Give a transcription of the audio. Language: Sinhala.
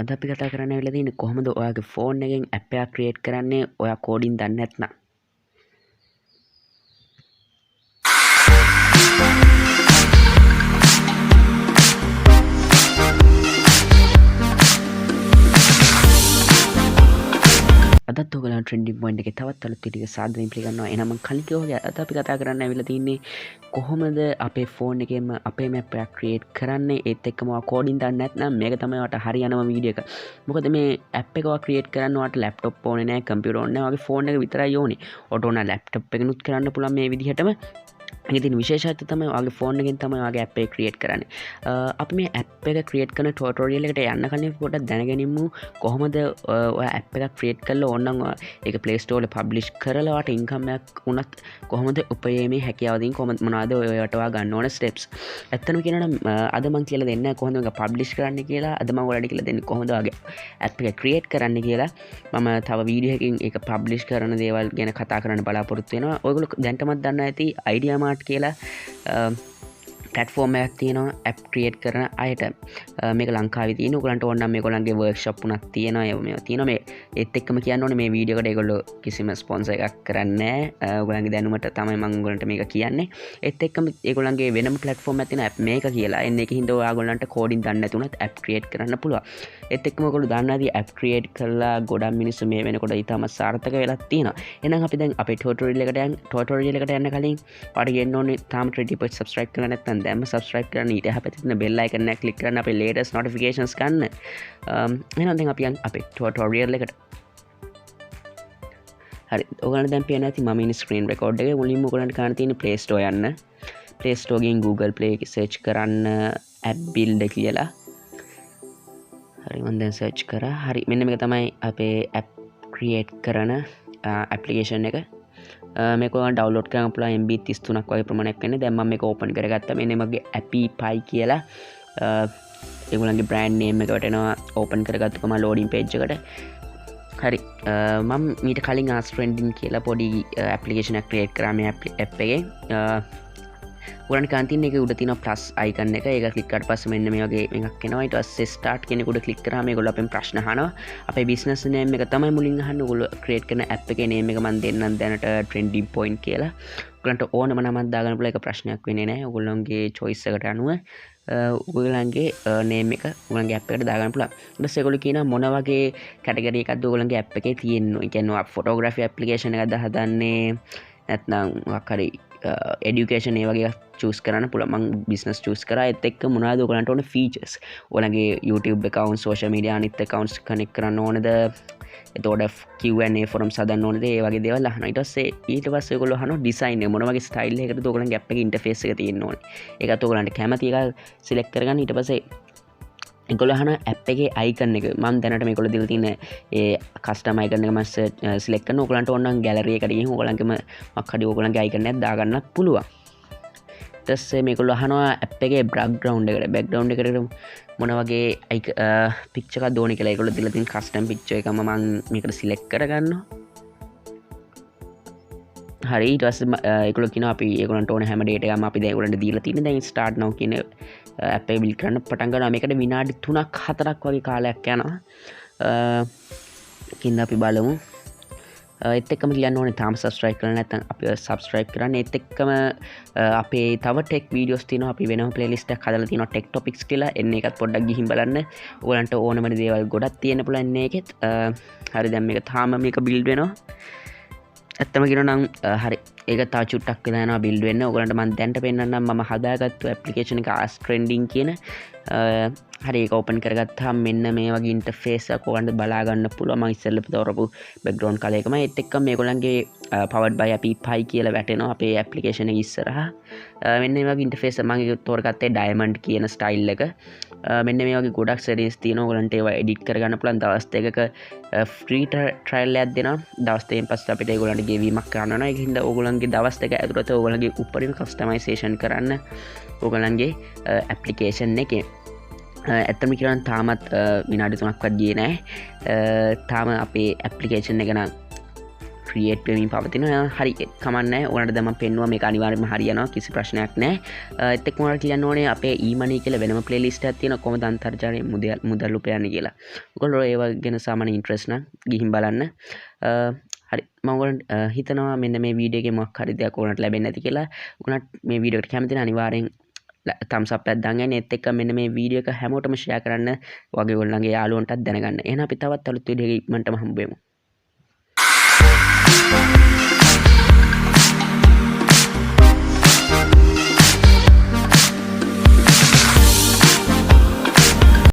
අද අපි කතා කරන්න වෙලා තියෙන්නේ කොහොමද ඔයාගේ ෆෝන් එකෙන් ඇප් එකක් ක්‍රියේට් කරන්නේ ඔයා කෝඩින් දන්නේ නැත්නම්. අදත් ඔයගලන් ට්‍රෙන්ඩින් පොයින්ට් එකේ තවත් අලුත් ටික සාදරයෙන් පිළිගන්නවා. එහෙනම් මම කලින් කිව්වා වගේ අද අපි කතා කරන්න ඇවිල්ලා තින්නේ කොහොමද අපේ ෆෝන් එකෙන්ම අපේ මැප් එකක් ක්‍රියේට් කරන්නේ. ඒත් එක්කම ඔයා කෝඩින් දන්නේ නැත්නම් මේක තමයි ඔයාට හරියනම වීඩියෝ එක. මොකද මේ ඇප් එක ඔයා ක්‍රියේට් කරන්න ඔයාට ලැප්ටොප් ඕනේ නැහැ, කම්පියුටර් ඕනේ නැහැ. ඔයාගේ ෆෝන් එක විතරයි ඕනේ. ඔයාට ඕන ලැප්ටොප් එකෙනුත් කරන්න පුළුවන් මේ විදිහටම. ඉතින් විශේෂත්වය තමයි ඔයාගේ ෆෝන් එකෙන් තමයි ඔයාගේ ඇප් එක ක්‍රියේට් කරන්නේ. අපි මේ ඇප් එක ක්‍රියේට් කරන ටියුටෝරියල් එකට යන්න කලින් පොඩ්ඩක් දැනගනිමු කොහොමද ඔයා ඇප් එකක් ක්‍රියේට් කරලා ඕනනම් ඒක Play Store එකේ පබ්ලිෂ් කරලා ඔයාට ඉන්කම් එකක් උනත් කොහොමද උපයීමේ හැකියාව දෙන්නේ, කොහොමද මොනවද ඔයාට ඔයා ගන්න ඕන ස්ටෙප්ස්. ඇත්තම කියනවා නම් අද මම කියලා දෙන්නේ කොහොමද මේක පබ්ලිෂ් කරන්න කියලා. අද මම ඔයාලට කියලා දෙන්නේ කොහොමද ඔයාගේ ඇප් එක ක්‍රියේට් කරන්න කියලා. මම තව වීඩියෝ එකකින් ඒක පබ්ලිෂ් කරන දේවල් ගැන කතා කරන්න බලාපොරොත්තු වෙනවා. ඔයගොල්ලෝ දැන්ටමත් දන්නවා ඇති idea mart කියලා පලටෆෝර්ම් එකක් තියෙනවා ඇප් ක්‍රියේට් කරන අයට. මේක ලංකාවේ තියෙන. ඔයගලන්ට ඕන නම් මේගොල්ලන්ගේ වර්ක්ෂොප් උනක් තියෙනවා. මේවා තියෙනවා. මේ ඒත් එක්කම කියන්න ඕනේ මේ වීඩියෝ එකට ඒගොල්ලෝ කිසිම ස්පොන්සර් එකක් කරන්නේ නැහැ. ඔයගලන්ගේ දැනුමට තමයි මම ඔයගලන්ට මේක කියන්නේ. ඒත් එක්කම ඒගොල්ලන්ගේ වෙනම ප්ලැට්ෆෝම් එකක් තියෙනවා ඇප් මේක කියලා. එන්න ඒකින් හින්දා ඔයගොල්ලන්ට කෝඩින් දන්නේ නැතුණත් ඇප් ක්‍රියේට් කරන්න පුළුවන්. ඒත් එක්කම ඔයගොල්ලෝ දන්නවාදී ඇප් ක්‍රියේට් කරලා ගොඩක් මිනිස්සු මේ වෙනකොට ඊටම සාර්ථක වෙලා තියෙනවා. එහෙනම් අපි දැන් අපේ ටියුටෝරියල් එකට යන්න කලින් ඔයාලට කියන්න ඕනේ තාම 20% subscribe කරලා නැත්නම් දැම්ම subscribe කරන්න. ඊට එහා පැත්තේ තියෙන bell icon එක click කරන්න අපේ latest notifications ගන්න. එහෙනම් දැන් අපි යන් අපේ tutorial එකට. හරි. ඔයගලන්ට දැන් පේනවා ඇති මම ඉන්නේ screen record එකේ. මුලින්ම ඔයගලන්ට කරන්න තියෙන්නේ Play Store යන්න. Play Store ගෙන් Google Play එක search කරන්න app builder කියලා. හරි මම දැන් search කරා. හරි මෙන්න මේක තමයි අපේ app create කරන application එක. මේක ඔයාලට ඩවුන්ලෝඩ් කරන්න පුළුවන් MB 33ක් වගේ ප්‍රමාණයක් වෙන්නේ. දැන් මම මේක ඕපන් කරගත්තා. මෙන්න මගේ Appy කියලා ඒගොල්ලන්ගේ brand name එක වටෙනවා. ඕපන් කරගත්තකම loading page එකට. හරි මම මීට කලින් Ask Trending කියලා පොඩි application එකක් create කරා මේ app එකේ. ඔයාලට ගන්න තියෙන එක උඩ තියෙන plus icon එක. ඒක click කරලා පස්සේ මෙන්න මේ වගේ එකක් එනවා. ඊට පස්සේ start කියන එක උඩ click කරාම මේගොල්ලෝ අපෙන් ප්‍රශ්න අහනවා. අපේ business name එක තමයි මුලින් අහන්නේ. ඔයගොල්ලෝ create කරන app එකේ name එක මම දෙන්නම් දැනට trending point කියලා. ඔයගලන්ට ඕනම නමක් දාගන්න පුළුවන්. ඒක ප්‍රශ්නයක් වෙන්නේ නැහැ. ඔයගොල්ලන්ගේ choice එකට අනුව ඔයගලන්ගේ name එක ඔයගලන්ගේ app එකට දාගන්න පුළුවන්. ඊට පස්සේ ඔයගොල්ලෝ කියනවා මොන වගේ category එකක්ද ඔයගලන්ගේ app එකේ තියෙන්නේ. ඒ කියන්නේ photography application එකක්ද හදන්නේ නැත්නම් මොකක් හරි education ඒ වගේ choose කරන්න පුළුවන්. මම business choose කරා. ඒත් එක්ක මොනවද ඔයගලන්ට ඕන features. ඔයගලගේ YouTube account, social media අනිත් accounts connect කරන්න ඕනද? එතකොට Q&A forums හදන්න ඕනද? ඒ වගේ දේවල් අහනවා. ඊට පස්සේ ඔයගොල්ලෝ අහනවා design එක මොන වගේ style එකකටද ඔයගලන්ගේ app එකේ interface එක තියෙන්න ඕනේ. ඒකත් ඔයගලන්ට කැමති එක select කරගන්න. ඊට පස්සේ ඒගොල්ලෝ අහන app එකේ icon එක මම දැනට මේගොල්ලෝ දීලා තියෙන ඒ custom icon එක මම select කරනවා. ඔයගලන්ට ඕන නම් gallery එකට ගිහින් ඔයගලන්ගේම මොකක් හරි ඔයගලන්ගේ icon එකක් දාගන්නත් පුළුවන්. ඊට පස්සේ මේගොල්ලෝ අහනවා app එකේ background එකට මොන වගේ picture එකක් ඕනේ කියලා. ඒගොල්ලෝ දීලා තියෙන custom picture එකම මම මේකට select කරගන්නවා. හරි ඊට පස්සේ ඒගොල්ලෝ කියනවා අපි ඒගොල්ලන්ට ඕන හැම data එකක්ම අපි දැන් ඒගොල්ලන්ට දීලා තියෙන. දැන් start now කියන app එක build කරන්න පටන් ගන්නවා. මේකට විනාඩි 3ක් 4ක් වගේ කාලයක් යනවා. කින්ද අපි බලමු. ඒත් එක්කම කියන්න ඕනේ තාම subscribe කරලා නැත්නම් අපි subscribe කරන්න. ඒත් එක්කම අපේ තව tech videos තියෙනවා. අපි වෙනම playlist එකක් හදලා තියෙනවා tech topics කියලා. එන්න එකත් පොඩ්ඩක් ගිහින් බලන්න. ඔයගලන්ට ඕනම දේවල් ගොඩක් තියෙන්න පුළුවන් මේකෙත්. හරි දැන් මේක තාම මේක build වෙනවා. ඇත්තම කියනවා නම් හරි ඒක තව චුට්ටක් වෙලා යනවා build වෙන්න. ඔයගලන්ට මම දැන්ට පෙන්නන්නම් මම හදාගත්තු application එක Ask Trending කියන. හරි ඒක ඕපන් කරගත්තාම මෙන්න මේ වගේ ඉන්ටර්ෆේස් එකක් ඔයගලන්ට බලා ගන්න පුළුවන්. මම ඉස්සෙල්ලා තෝරපු background color එකම ඒත් එක්කම මේගොල්ලන්ගේ powered by Appy කියලා වැටෙනවා අපේ application එක ඉස්සරහා. මෙන්න මේ වගේ ඉන්ටර්ෆේස් එක මම තෝරගත්තේ diamond කියන style එක. මෙන්න මේ වගේ ගොඩක් settings තියෙනවා. ඔයගලන්ට ඒවා edit කරගන්න පුළුවන්. දවස් දෙකක free trial එකක් දෙනවා. දවස් දෙකෙන් පස්සේ අපිට ඒගොල්ලන්ට ගෙවීමක් කරන්න වෙනවා. ඒකින්ද ඔයගලන්ගේ දවස් දෙක ඇතුළත ඔයගලන්ගේ උපරිම customization කරන්න ඔයගලන්ගේ application එකේ. ඇත්තම කියනවා තාමත් විනාඩි 3ක්වත් ගියේ නැහැ. තාම අපේ application එක නම් ක්‍රියේට් වෙමින් පවතින හරි කමන්න ඕනට දම පෙන්වා මේ අනිවාර්යම හරියනවා කිසි ප්‍රශ්නයක් නෑ එතෙක් මොනට කියන්න ඕනේ අපේ ඊමනි කියලා වෙනම ප්ලේලිස්ට් එකක් තියෙන කොහොමද අන්තර්ජාලයේ මුදල් උපයන්නේ කියලා. ඔයගොල්ලෝ ඒව ගැන සාමාන්‍ය ඉන්ට්‍රස්ට් නම් ගිහින් බලන්න. හරි මම ඔයගොල්ලන්ට හිතනවා මෙන්න මේ වීඩියෝ එකේ මොකක් හරි දෙයක් ඕනට ලැබෙන්නේ නැති කියලා. ඔයගොල්ලන්ට මේ වීඩියෝ එකට කැමති නම් අනිවාර්යෙන් thumbs up එකක් දාන්න. ඒත් එක්ක මෙන්න මේ වීඩියෝ එක හැමෝටම share කරන්න වගේ ඔයගොල්ලන්ගේ යාළුවන්ටත් දැනගන්න. එහෙනම් අපි තවත් අලුත් වීඩියෝ එකකින් ඉක්මනටම හම්බ වෙමු.